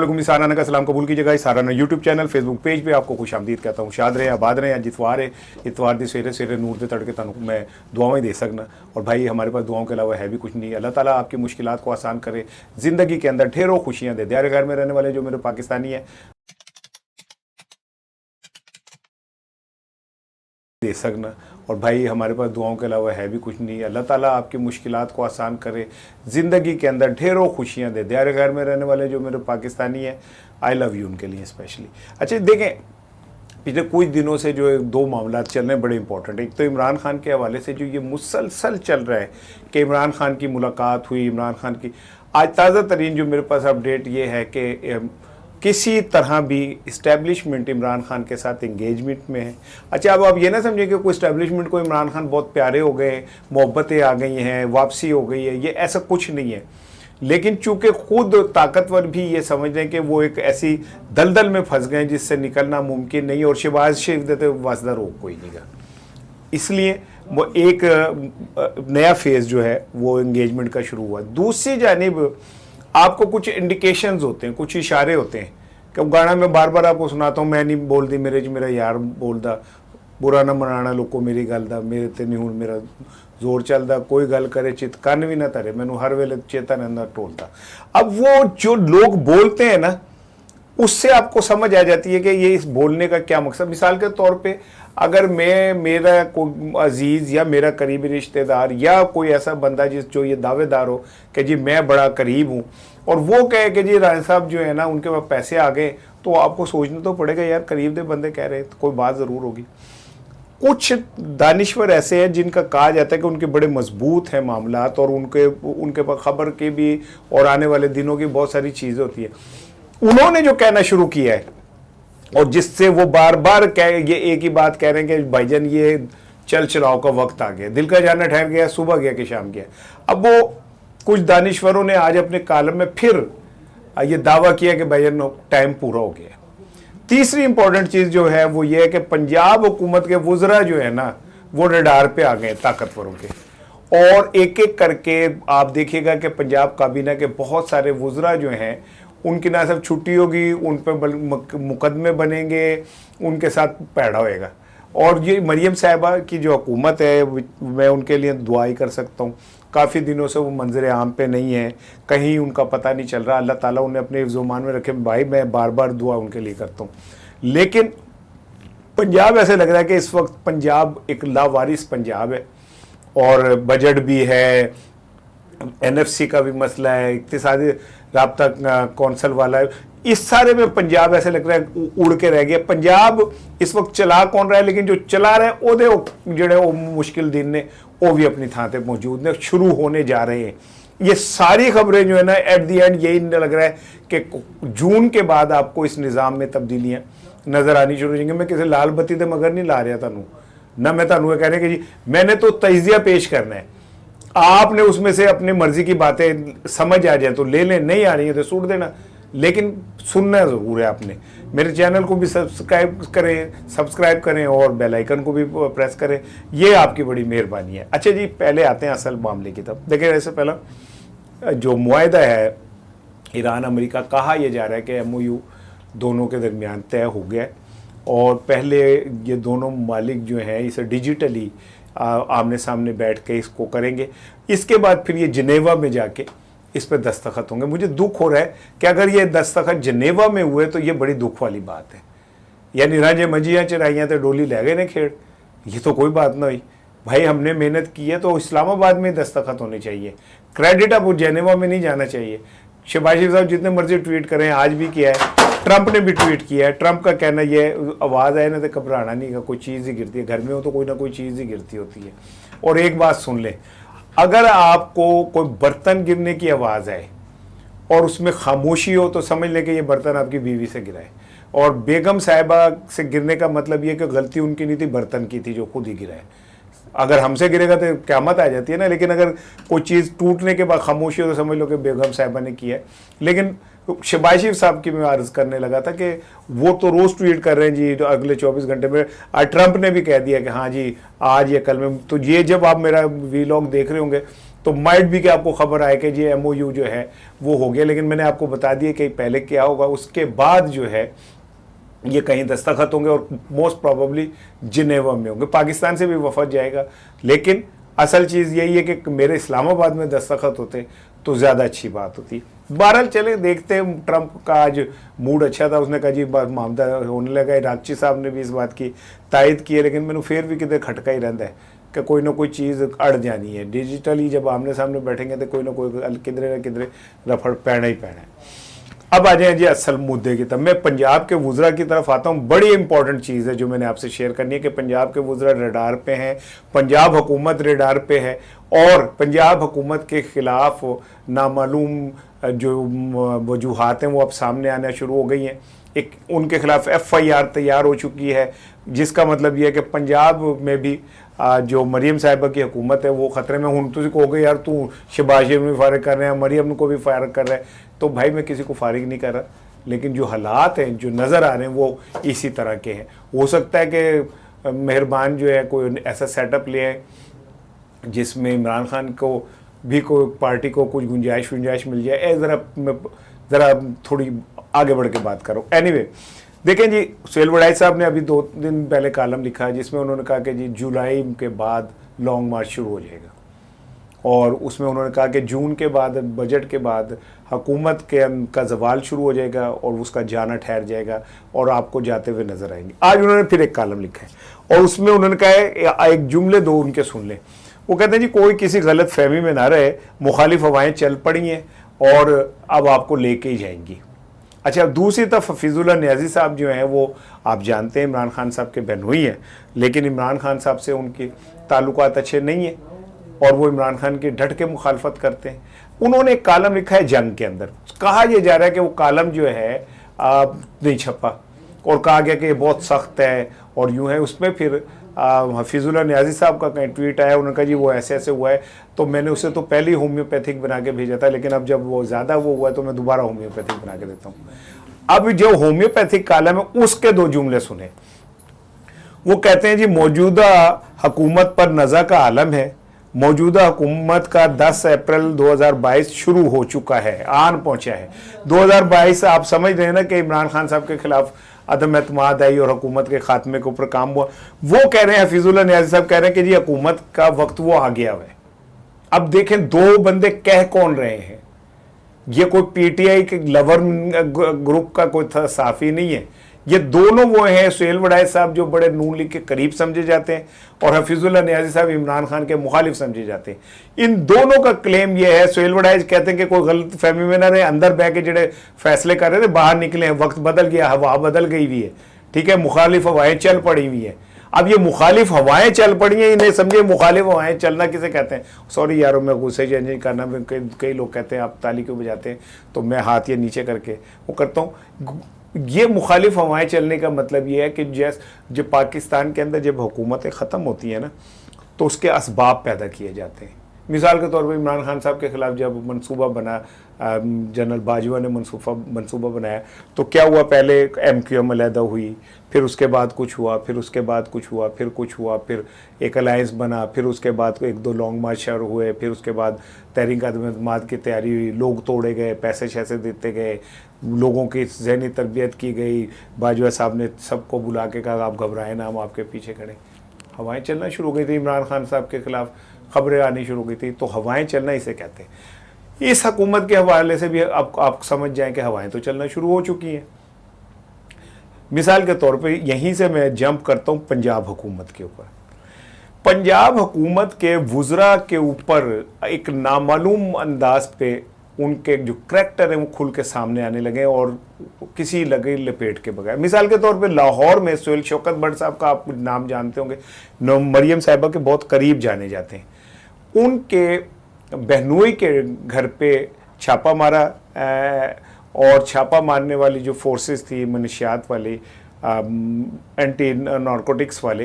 साराना का सलाम कबूल कीजिएगा। साराना यूट्यूब चैनल फेसबुक पेज पे आपको खुश आमदीद कहता हूँ। शाद रहे आबाद रहे। अज इतवार है, इतवार की सवेरे सवेरे नूर के तड़के तुम मैं दुआएं दे सकना। और भाई हमारे पास दुआओं के अलावा है भी कुछ नहीं। अल्लाह ताला आपकी मुश्किलात को आसान करे, ज़िंदगी के अंदर ढेरों खुशियाँ दे। दियारे घर में रहने वाले जो मेरे पाकिस्तानी है दे सकना। और भाई हमारे पास दुआओं के अलावा है भी कुछ नहीं। अल्लाह ताला आपकी मुश्किलात को आसान करे, ज़िंदगी के अंदर ढेरों खुशियाँ दे। दियारे घर में रहने वाले जो मेरे पाकिस्तानी है, आई लव यू उनके लिए स्पेशली। अच्छा देखें, पिछले कुछ दिनों से जो दो मामला चल रहे हैं बड़े इंपॉर्टेंट है। एक तो इमरान खान के हवाले से जो ये मुसलसल चल रहा है कि इमरान खान की मुलाकात हुई, इमरान खान की आज ताज़ा तरीन जो मेरे पास अपडेट ये है कि किसी तरह भी इस्टेब्लिशमेंट इमरान खान के साथ इंगेजमेंट में है। अच्छा अब आप ये ना समझें कि कोई इस्टेब्लिशमेंट को इमरान खान बहुत प्यारे हो गए, मोहब्बतें आ गई हैं, वापसी हो गई है, ये ऐसा कुछ नहीं है। लेकिन चूंकि खुद ताकतवर भी ये समझ रहे हैं कि वो एक ऐसी दलदल में फंस गए जिससे निकलना मुमकिन नहीं, और शहबाज शरीफ देते वास्ता रोक कोई नहीं गा, इसलिए वो एक नया फेज़ जो है वो एंगेजमेंट का शुरू हुआ। दूसरी जानिब आपको कुछ इंडिकेशंस होते हैं, कुछ इशारे होते हैं कि गाना मैं बार बार आपको सुनाता हूँ, मैं नहीं बोलती मेरे मेरा यार बोलदा, बुरा ना मनाना लोगों मेरी गल दा, मेरे ते नहीं हूँ मेरा जोर चलता, कोई गल करे चित कन भी ना तरे, मैनू हर वेले चेतन अंदर टोलता। अब वो जो लोग बोलते हैं ना, उससे आपको समझ आ जाती है कि ये इस बोलने का क्या मकसद। मिसाल के तौर पे अगर मेरा कोई अजीज़ या मेरा करीबी रिश्तेदार या कोई ऐसा बंदा जो ये दावेदार हो कि जी मैं बड़ा करीब हूँ, और वो कहे कि जी राय साहब जो है ना उनके पास पैसे आ गए, तो आपको सोचना तो पड़ेगा यार करीब दे बंदे कह रहे तो कोई बात ज़रूर होगी। कुछ दानिश्वर ऐसे हैं जिनका कहा जाता है कि उनके बड़े मजबूत हैं मामलात, और उनके पास खबर की भी और आने वाले दिनों की बहुत सारी चीज़ें होती है। उन्होंने जो कहना शुरू किया है और जिससे वो बार बार ये एक ही बात कह रहे हैं कि भाईजान ये चल चलाओ का वक्त आ गया, दिल का जाना ठहर गया, सुबह गया कि शाम गया। अब वो कुछ दानिश्वरों ने आज अपने कालम में फिर ये दावा किया कि भाईजान टाइम पूरा हो गया। तीसरी इंपॉर्टेंट चीज़ जो है वो ये है कि पंजाब हुकूमत के वुज़रा जो है ना वो रडार पे आ गए ताकतवरों के, और एक एक करके आप देखिएगा कि पंजाब काबीना के बहुत सारे वुज़रा जो हैं उनकी ना सिर्फ छुट्टी होगी, उन पर मुकदमे बनेंगे, उनके साथ पैड़ा होएगा। और ये मरियम साहिबा की जो हुकूमत है मैं उनके लिए दुआई कर सकता हूँ। काफ़ी दिनों से वो मंजर आम पे नहीं है, कहीं उनका पता नहीं चल रहा। अल्लाह ताला उन्हें अपने ज़ुबान में रखे। भाई मैं बार बार दुआ उनके लिए करता हूँ। लेकिन पंजाब ऐसे लग रहा है कि इस वक्त पंजाब एक लावारिस पंजाब है, और बजट भी है, NFC का भी मसला है, इक्तिसादी राब्ता कौंसल वाला है, इस सारे में पंजाब ऐसे लग रहा है उड़ के रह गया। पंजाब इस वक्त चला कौन रहा है, लेकिन जो चला रहा है वो जोड़े मुश्किल दिन ने वो भी अपनी थां पर मौजूद ने, शुरू होने जा रहे हैं। ये सारी खबरें जो है ना एट दी एंड यही लग रहा है कि जून के बाद आपको इस निज़ाम में तब्दीलियाँ नज़र आनी शुरू हो जाएंगी। मैं किसी लाल बत्ती तो मगर नहीं ला रहा थानू ना, मैं थानू कह रहा कि जी मैंने तो तजिया पेश करना है, आपने उसमें से अपनी मर्जी की बातें समझ आ जाए तो ले लें, नहीं आ रही है तो सूट देना, लेकिन सुनना ज़रूर है आपने। मेरे चैनल को भी सब्सक्राइब करें और बेल आइकन को भी प्रेस करें, ये आपकी बड़ी मेहरबानी है। अच्छा जी, पहले आते हैं असल मामले की तरफ। देखिए इससे पहला जो मुआहदा है ईरान अमेरिका, कहा यह जा रहा है कि MOU दोनों के दरमियान तय हो गया है, और पहले ये दोनों ममालिक जो हैं इसे डिजिटली आमने सामने बैठ के इसको करेंगे। इसके बाद फिर ये जनेवा में जाके इस पर दस्तखत होंगे। मुझे दुख हो रहा है कि अगर ये दस्तखत जनेवा में हुए तो ये बड़ी दुख वाली बात है। यानी राजे मजियाँ चराइयाँ तो डोली ले गए ने खेड़, ये तो कोई बात ना हुई। भाई हमने मेहनत की है तो इस्लामाबाद में दस्तखत होने चाहिए, क्रेडिट अब जनेवा में नहीं जाना चाहिए। शहबाज शरीफ साहब जितने मर्जी ट्वीट करें, आज भी किया है, ट्रंप ने भी ट्वीट किया है। ट्रंप का कहना ये आवाज़ आए ना तो घबराना नहीं का, कोई चीज़ ही गिरती है, घर में हो तो कोई ना कोई चीज़ ही गिरती होती है। और एक बात सुन लें, अगर आपको कोई बर्तन गिरने की आवाज़ आए और उसमें खामोशी हो तो समझ लें कि ये बर्तन आपकी बीवी से गिरा है, और बेगम साहिबा से गिरने का मतलब ये कि गलती उनकी नहीं थी, बर्तन की थी जो खुद ही गिरा है। अगर हमसे गिरेगा तो क़यामत आ जाती है ना, लेकिन अगर कोई चीज़ टूटने के बाद खामोशी हो तो समझ लो कि बेगम साहिबा ने किया है। लेकिन शहबाज शरीफ साहब की मैं अर्ज़ करने लगा था कि वो तो रोज़ ट्वीट कर रहे हैं जी तो अगले 24 घंटे में। ट्रंप ने भी कह दिया कि हाँ जी आज या कल में, तो ये जब आप मेरा वीलॉग देख रहे होंगे तो माइट भी कि आपको खबर आए कि जी MOU जो है वो हो गया, लेकिन मैंने आपको बता दिया कि पहले क्या होगा, उसके बाद जो है ये कहीं दस्तखत होंगे और मोस्ट प्रॉबेबली जिनेवा में होंगे। पाकिस्तान से भी वफद जाएगा, लेकिन असल चीज़ यही है कि मेरे इस्लामाबाद में दस्तखत होते तो ज़्यादा अच्छी बात होती। बहरहाल चले देखते हैं, ट्रंप का आज मूड अच्छा था, उसने कहा जी मामला होने लगा। इराकची साहब ने भी इस बात की तायद की है, लेकिन मैंने फिर भी कितने खटका ही रहता है कि कोई ना कोई चीज़ अड़ जानी है। डिजिटली जब आमने सामने बैठेंगे तो कोई ना कोई किधरे ना किधरे रफड़ पैना ही पैना है। अब आ जाए जी असल मुद्दे की तरफ। मैं पंजाब के वुज़रा की तरफ आता हूँ। बड़ी इंपॉर्टेंट चीज़ है जो मैंने आपसे शेयर करनी है कि पंजाब के वुज़रा रडार पे हैं, पंजाब हुकूमत रडार पे है, और पंजाब हुकूमत के ख़िलाफ़ नामालूम जो वजूहात हैं वो अब सामने आना शुरू हो गई हैं। एक उनके खिलाफ FIR तैयार हो चुकी है, जिसका मतलब ये है कि पंजाब में भी जो मरीम साहिबा की हुकूमत है वो ख़तरे में। हूँ तुझे कहोगे यार तू शहबाज शरीफ में फारिग कर रहे हैं, मरीम को भी फारिग कर रहे हैं, तो भाई मैं किसी को फारिग नहीं कर रहा, लेकिन जो हालात हैं जो नज़र आ रहे हैं वो इसी तरह के हैं। हो सकता है कि मेहरबान जो है कोई ऐसा सेटअप ले आए जिसमें इमरान खान को भी कोई पार्टी को कुछ गुंजाइश मिल जाए। ज़रा थोड़ी आगे बढ़ के बात करो। एनीवे देखें जी, सुहेल वड़ाई साहब ने अभी 2 दिन पहले कॉलम लिखा है जिसमें उन्होंने कहा कि जी जुलाई के बाद लॉन्ग मार्च शुरू हो जाएगा, और उसमें उन्होंने कहा कि जून के बाद, बजट के बाद हुकूमत का जवाल शुरू हो जाएगा और उसका जाना ठहर जाएगा और आपको जाते हुए नजर आएंगे। आज उन्होंने फिर एक कॉलम लिखा है और उसमें उन्होंने कहा है, एक जुमले दो उनके सुन लें। वो कहते हैं जी कोई किसी गलत फहमी में ना रहे, मुखालिफ हवाएं चल पड़ी हैं और अब आपको लेके ही जाएंगी। अच्छा, दूसरी तरफ हफीजुल्लाह नियाज़ी साहब जो हैं वो आप जानते हैं इमरान खान साहब के बहनोई हैं, लेकिन इमरान खान साहब से उनके ताल्लुकात अच्छे नहीं हैं और वो इमरान खान की डट के मुखालफत करते हैं। उन्होंने एक कॉलम लिखा है जंग के अंदर। कहा यह जा रहा है कि वो कॉलम जो है नहीं छपा और कहा गया कि ये बहुत सख्त है और यूँ है। उसमें फिर हफीजुल्लाह नियाज़ी साहब का कहीं ट्वीट आया, उन्होंने कहा जी वो ऐसे ऐसे हुआ है, तो मैंने उसे तो पहले ही होम्योपैथिक बना के भेजा था, लेकिन अब जब वो ज़्यादा वो हुआ है तो मैं दोबारा होम्योपैथिक बना के देता हूँ। अब जो होम्योपैथिक कॉलम है उसके 2 जुमले सुने। वो कहते हैं जी मौजूदा हुकूमत पर नज़ा का आलम है, मौजूदा हुकूमत का 10 अप्रैल 2022 शुरू हो चुका है, आन पहुंचा है। 2022 आप समझ रहे हैं ना कि इमरान खान साहब के खिलाफ अदम एतमाद आई और हुकूमत के खात्मे के ऊपर काम हुआ। वो कह रहे हैं, हफीजुल्लाह नियाज़ी साहब कह रहे हैं कि जी हुकूमत का वक्त वो आ गया है। अब देखें 2 बंदे कह कौन रहे हैं, ये कोई PTI के लवर ग्रुप का कोई साफी नहीं है, ये दोनों वो हैं सुहेल वड़ाई साहब जो बड़े नून लीग के करीब समझे जाते हैं और हफीजुल्लाह नियाज़ी साहब इमरान खान के मुखालिफ समझे जाते हैं। इन दोनों का क्लेम ये है, सुहेल वड़ाई कहते हैं कि कोई गलत फहमी में ना रहे, अंदर बह के जड़े फैसले कर रहे थे बाहर निकले हैं, वक्त बदल गया, हवा बदल गई हुई है, ठीक है, मुखालिफ हवाएं चल पड़ी हुई है। अब ये मुखालिफ हवाएं चल पड़ी हैं, इन्हें समझे मुखालिफ हवाएं चलना किसे कहते हैं। सॉरी यारों, मैं गुस्से चेंज नहीं करना, कई लोग कहते हैं आप ताली क्यों बजाते हैं, तो मैं हाथ ये नीचे करके वो करता हूँ। ये मुखालिफ हवाएं चलने का मतलब ये है कि जब पाकिस्तान के अंदर जब हुकूमतें ख़त्म होती हैं ना तो उसके असबाब पैदा किए जाते हैं। मिसाल के तौर पर इमरान खान साहब के खिलाफ जब मंसूबा बना, जनरल बाजवा ने मंसूबा बनाया, तो क्या हुआ, पहले MQM अलहदा हुई, फिर उसके बाद कुछ हुआ, फिर उसके बाद कुछ हुआ, फिर कुछ हुआ, फिर एक अलायंस बना, फिर उसके बाद 1-2 लॉन्ग मार्च शुरू हुए, फिर उसके बाद तहरीक अदम एतमाद की तैयारी हुई, लोग तोड़े गए, पैसे शैसे देते गए, लोगों की जहनी तरबियत की गई, बाजवा साहब ने सबको बुला के कहा आप घबराएं ना, हम आपके पीछे खड़े। हवाएं चलना शुरू हो गई थी, इमरान खान साहब के खिलाफ खबरें आनी शुरू हो गई थी, तो हवाएं चलना इसे कहते हैं। इस हुकूमत के हवाले से भी आप समझ जाएं कि हवाएं तो चलना शुरू हो चुकी हैं। मिसाल के तौर पे यहीं से मैं जंप करता हूँ पंजाब हुकूमत के ऊपर। पंजाब हुकूमत के वुज़रा के ऊपर एक नामालूम अंदाज पे उनके जो करैक्टर हैं वो खुल के सामने आने लगे और किसी लगे लपेट के बगैर। मिसाल के तौर पे लाहौर में सुहेल शौकत भट्ट साहब का आप नाम जानते होंगे, मरीम साहिबा के बहुत करीब जाने जाते हैं। उनके बहनोई के घर पे छापा मारा और छापा मारने वाली जो फोर्सेस थी मनशियात वाली, एंटी नारकोटिक्स वाले,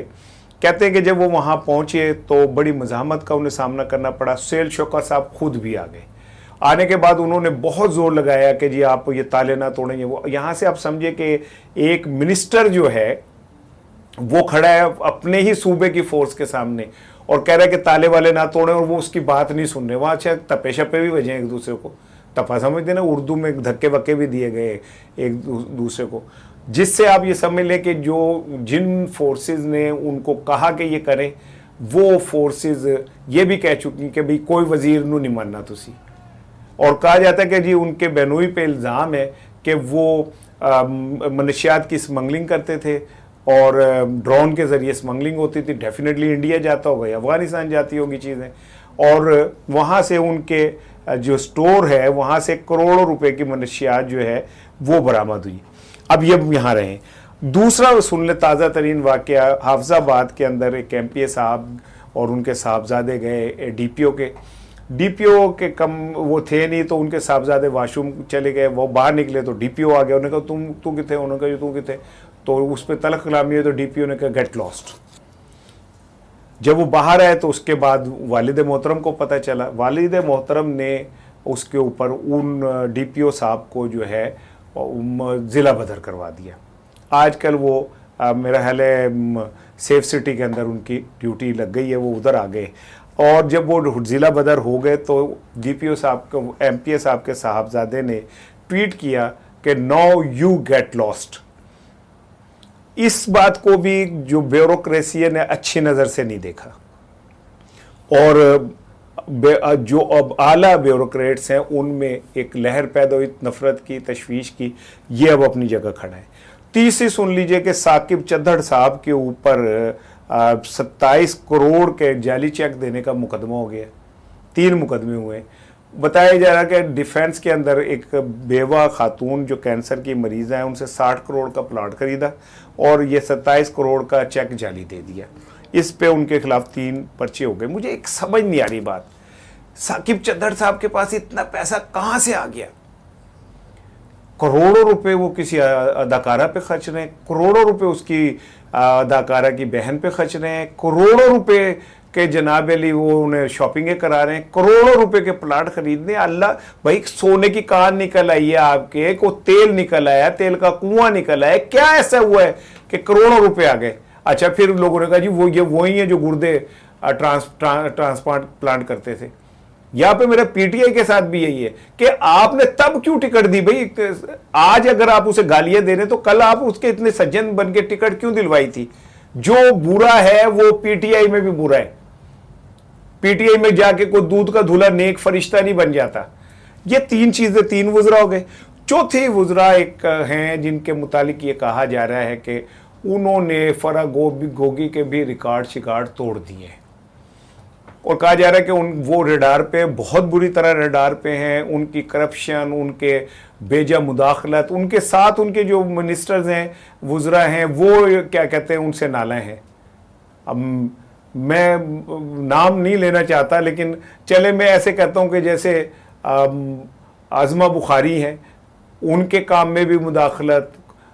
कहते हैं कि जब वो वहाँ पहुँचे तो बड़ी मज़ाहमत का उन्हें सामना करना पड़ा। सुहेल शौकत साहब खुद भी आ गए। आने के बाद उन्होंने बहुत ज़ोर लगाया कि जी आप ये ताले ना तोड़ेंगे। वो यहाँ से आप समझिए कि एक मिनिस्टर जो है वो खड़ा है अपने ही सूबे की फोर्स के सामने और कह रहा है कि ताले वाले ना तोड़े, और वो उसकी बात नहीं सुन रहे। वहाँ अच्छा तपे शपे भी बजे एक दूसरे को, तपा समझते ना, उर्दू में धक्के वक्के भी दिए गए एक दूसरे को, जिससे आप ये समझ लें कि जो जिन फोर्सेस ने उनको कहा कि ये करें, वो फोर्सेस ये भी कह चुकी कि भाई कोई वजीर नू नहीं मानना तुसी। और कहा जाता है कि जी उनके बेनोई पे इल्ज़ाम है कि वो मनशियात की स्मगलिंग करते थे और ड्रोन के ज़रिए स्मगलिंग होती थी। डेफिनेटली इंडिया जाता होगा या अफगानिस्तान जाती होगी चीज़ें, और वहाँ से उनके जो स्टोर है वहाँ से करोड़ों रुपए की मनशियात जो है वो बरामद हुई। अब ये यहाँ रहे। दूसरा सुन ले ताज़ा तरीन वाक़या, हाफिज़ाबाद के अंदर एक MPA साहब और उनके साहबजादे गए डीपीओ के कम वो थे नहीं, तो उनके साहबजादे वाशरूम चले गए, वो बाहर निकले तो डीपीओ आ गया। उन्होंने कहा तू किथे, उन्होंने कहा तू किथे, तो उस पर तलख कलामी हुई, तो डीपीओ ने कहा गेट लॉस्ट। जब वो बाहर आए तो उसके बाद वालिद मोहतरम को पता चला, वालिद मोहतरम ने उसके ऊपर उन डीपीओ साहब को जो है ज़िला बदर करवा दिया। आजकल वो मेरा ख्याल है सेफ सिटी के अंदर उनकी ड्यूटी लग गई है, वो उधर आ गए। और जब वो ज़िला बदर हो गए तो डीपीओ साहब को MPA साहब के साहबजादे ने ट्वीट किया कि नाउ यू गेट लॉस्ट। इस बात को भी जो ब्यूरोक्रेसी ने अच्छी नज़र से नहीं देखा, और जो अब आला ब्यूरोक्रेट्स हैं उनमें एक लहर पैदा हुई नफरत की, तशवीश की, ये अब अपनी जगह खड़ा है। तीसरी सुन लीजिए कि साकिब चद्दड़ साहब के ऊपर 27 करोड़ के जाली चेक देने का मुकदमा हो गया। 3 मुकदमे हुए। बताया जा रहा है कि डिफेंस के अंदर एक बेवा खातून जो कैंसर की मरीज है उनसे 60 करोड़ का प्लाट खरीदा और ये 27 करोड़ का चेक जाली दे दिया। इस पे उनके खिलाफ 3 पर्चे हो गए। मुझे एक समझ नहीं आ रही बात, साकिब चद्दड़ साहब के पास इतना पैसा कहां से आ गया? करोड़ों रुपए वो किसी अदाकारा पे खर्च रहे हैं, करोड़ों रुपए उसकी अदाकारा की बहन पे खर्च रहे हैं, करोड़ों रुपए के जनाब अली वो उन्हें शॉपिंगें करा रहे हैं, करोड़ों रुपए के प्लाट खरीदने। अल्लाह भाई, सोने की कान निकल आई है आपके, को तेल निकल आया, तेल का कुआं निकल आया, क्या ऐसा हुआ है कि करोड़ों रुपए आ गए? अच्छा, फिर लोगों ने कहा जी वो ये वही है जो गुर्दे ट्रांसप्लांट प्लांट करते थे। यहाँ पे मेरा पीटीआई के साथ भी यही है कि आपने तब क्यों टिकट दी भाई? आज अगर आप उसे गालियां दे रहे तो कल आप उसके इतने सज्जन बन के टिकट क्यों दिलवाई थी? जो बुरा है वो पीटीआई में भी बुरा है। पीटीआई में जाके कोई दूध का धुला नेक फरिश्ता नहीं बन जाता। ये 3 चीजें, 3 वुजरा हो गए। चौथी वुजरा एक हैं जिनके मुतालिक ये कहा जा रहा है कि उन्होंने फराह गोगी के भी रिकॉर्ड शिकार्ड तोड़ दिए और कहा जा रहा है कि वो रेडार पे, बहुत बुरी तरह रेडार पे हैं। उनकी करप्शन, उनके बेजा मुदाखलत, उनके साथ उनके जो मिनिस्टर्स हैं, वुज़रा हैं, वो क्या कहते हैं, उनसे नाला हैं। अब मैं नाम नहीं लेना चाहता, लेकिन चले मैं ऐसे कहता हूँ कि जैसे आज़मा बुखारी हैं, उनके काम में भी मुदाखलत,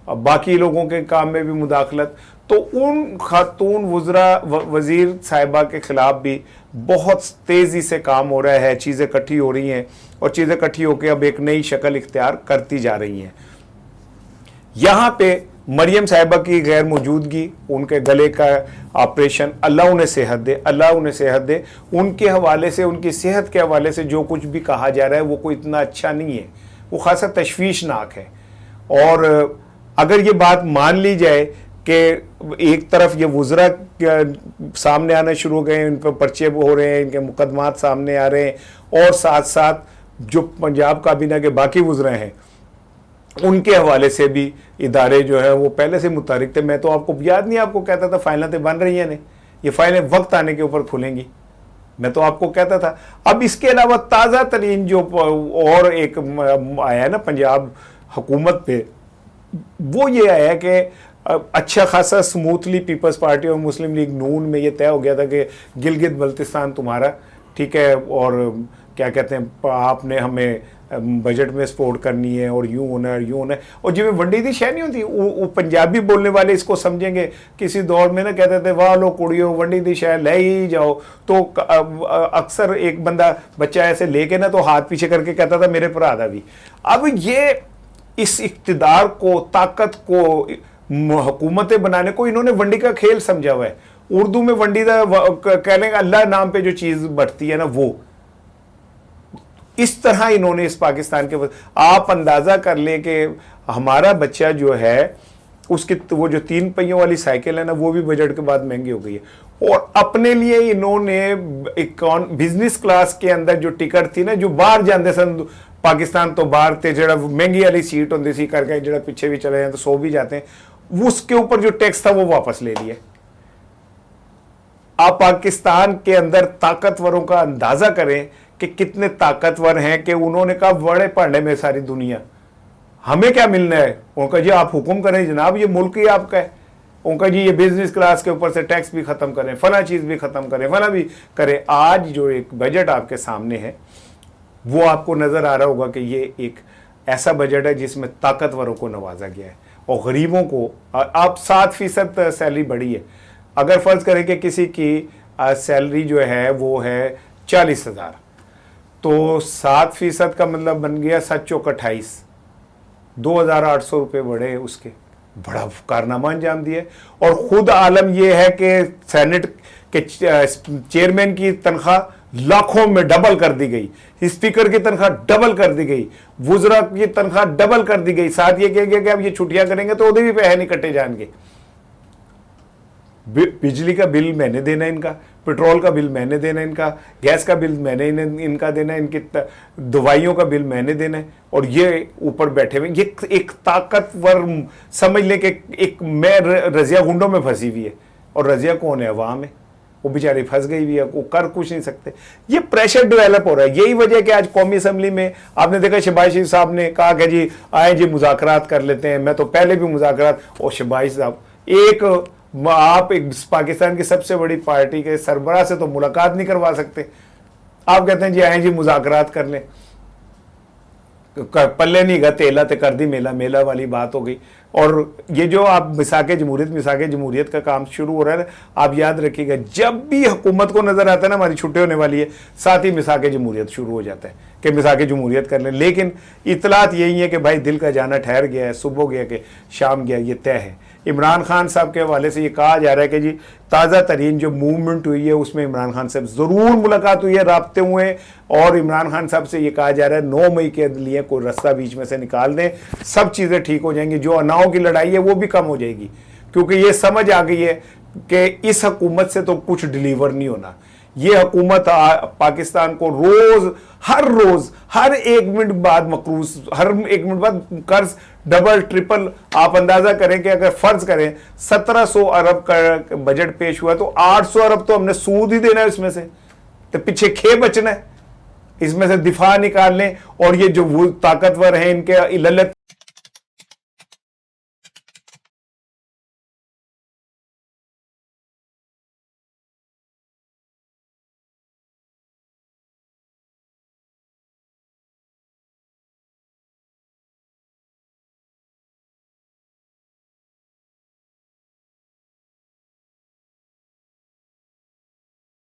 बाकी लोगों के काम में भी मुदाखलत। तो उन खातून वज़ीर साहिबा के ख़िलाफ़ भी बहुत तेज़ी से काम हो रहा है, चीज़ें इकट्ठी हो रही हैं और चीज़ें इकट्ठी होकर अब एक नई शक्ल इख्तियार करती जा रही हैं। यहाँ पे मरियम साहिबा की गैर मौजूदगी, उनके गले का ऑपरेशन, अल्लाह उन्हें सेहत दे, अल्लाह उन्हें सेहत दे। उनके हवाले से, उनकी सेहत के हवाले से जो कुछ भी कहा जा रहा है वो कोई इतना अच्छा नहीं है, वो खासा तशवीशनाक है। और अगर ये बात मान ली जाए कि एक तरफ ये वुज़रा सामने आना शुरू हो गए, इन पर पर्चे हो रहे हैं, इनके मुकदमात सामने आ रहे हैं, और साथ साथ जो पंजाब काबीना के बाकी वुज़रा हैं उनके हवाले से भी इदारे जो है वो पहले से मुतारिक थे। मैं तो आपको याद नहीं, आपको कहता था फाइलें तो बन रही हैं ने, ये फाइलें वक्त आने के ऊपर खुलेंगी, मैं तो आपको कहता था। अब इसके अलावा ताज़ा तरीन जो और एक आया है ना पंजाब हुकूमत पे, वो ये आया कि अच्छा खासा स्मूथली पीपल्स पार्टी और मुस्लिम लीग नून में ये तय हो गया था कि गिलगित बल्तिस्तान तुम्हारा, ठीक है, और क्या कहते हैं, आपने हमें बजट में सपोर्ट करनी है और यूं होना है, यूं होना है। और जिम्मे वंडी दी शह नहीं होती, वो पंजाबी बोलने वाले इसको समझेंगे। किसी दौर में ना कहते थे वाह लो कुड़ियों वंडी दी शह ले ही जाओ, तो अक्सर एक बंदा बच्चा ऐसे लेके ना तो हाथ पीछे करके कहता था मेरे भरा दा भी। अब ये इस इख्तिदार को, ताकत को, हुकूमतें बनाने को इन्होंने वंडी का खेल समझा हुआ है। उर्दू में वंडीदा कहने का अल्लाह नाम पे जो चीज बढ़ती है ना, वो इस तरह इन्होंने इस पाकिस्तान के, आप अंदाजा कर ले कि हमारा बच्चा जो है उसकी वो जो 3 पहियों वाली साइकिल है ना, वो भी बजट के बाद महंगी हो गई है। और अपने लिए इन्होंने एक बिजनेस क्लास के अंदर जो टिकट थी ना, जो बाहर जाते सन पाकिस्तान तो बाहर थे, जरा महंगी वाली सीट होती सी करके जरा पीछे भी चले जाए तो सो भी जाते हैं, वो उसके ऊपर जो टैक्स था वो वापस ले लिया। आप पाकिस्तान के अंदर ताकतवरों का अंदाजा करें कि कितने ताकतवर हैं कि उन्होंने कहा बड़े पढ़ने में सारी दुनिया, हमें क्या मिलना है। उनका जी आप हुक्म करें जनाब, ये मुल्क ही आपका है। उनका जी ये बिजनेस क्लास के ऊपर से टैक्स भी खत्म करें, फला चीज भी खत्म करें, फला भी करें। आज जो एक बजट आपके सामने है वो आपको नजर आ रहा होगा कि ये एक ऐसा बजट है जिसमें ताकतवरों को नवाजा गया है और गरीबों को आप 7% सैलरी बढ़ी है। अगर फर्ज करें कि किसी की सैलरी जो है वो है 40,000, तो 7% का मतलब बन गया 7 चौक 28, 2,800 रुपये बढ़े उसके, बड़ा कारनामा अंजाम दिया। और खुद आलम यह है कि सेनेट के चेयरमैन की तनख्वाह लाखों में डबल कर दी गई, स्पीकर की तनख्वाह डबल कर दी गई, वुजरा की तनख्वाह डबल कर दी गई। साथ ये कह गया कि अब ये छुट्टियां करेंगे तो उधर भी पैसे नहीं कटे जाएंगे। बिजली का बिल मैंने देना इनका, पेट्रोल का बिल मैंने देना इनका, गैस का बिल मैंने इनका देना, इनकी दवाइयों का बिल मैंने देना है। और ये ऊपर बैठे हुए ये एक ताकतवर, समझ ले कि एक मैं रजिया गुंडों में फंसी हुई है। और रजिया कौन है? अवाम है, वो बेचारी फंस गई हुई है, वो कर कुछ नहीं सकते। ये प्रेशर डेवलप हो रहा है। यही वजह कि आज कौमी असम्बली में आपने देखा शहबाज शरीफ साहब ने कहा कि जी आए जी मुज़ाकरात कर लेते हैं। मैं तो पहले भी मुज़ाकरात, और शहबाज साहब आप एक पाकिस्तान की सबसे बड़ी पार्टी के सरबराह से तो मुलाकात नहीं करवा सकते। आप कहते हैं जी आए जी मुज़ाकरात कर लें, पल्ले नहीं गा तेला ते कर दी मेला, मेला वाली बात हो गई। और ये जो आप मिसाके जमहूरियत का काम शुरू हो रहा है, आप याद रखिएगा जब भी हुकूमत को नजर आता है ना हमारी छुट्टी होने वाली है, साथ ही मिसाके जमहूरियत शुरू हो जाता है कि मिसाके जमहूरियत कर लें। लेकिन इतलात यही है कि भाई दिल का जाना ठहर गया है, सुबह गया कि शाम गया, ये तय है। इमरान खान साहब के हवाले से ये कहा जा रहा है कि जी ताज़ा तरीन जो मूवमेंट हुई है उसमें इमरान खान साहब ज़रूर मुलाकात हुई है, राब्ते हुए हैं। और इमरान खान साहब से ये कहा जा रहा है 9 मई के लिए कोई रास्ता बीच में से निकाल दें, सब चीज़ें ठीक हो जाएंगी। जो अनाओं की लड़ाई है वो भी कम हो जाएगी, क्योंकि ये समझ आ गई है कि इस हुकूमत से तो कुछ डिलीवर नहीं होना। ये हुकूमत पाकिस्तान को हर रोज हर 1 मिनट बाद मकरूज, हर 1 मिनट बाद कर्ज डबल ट्रिपल। आप अंदाजा करें कि अगर फर्ज करें 1700 अरब का बजट पेश हुआ तो 800 अरब तो हमने सूद ही देना है इसमें से, तो पीछे खे बचना है, इसमें से दिफा निकाल लें। और ये जो ताकतवर हैं इनके ललत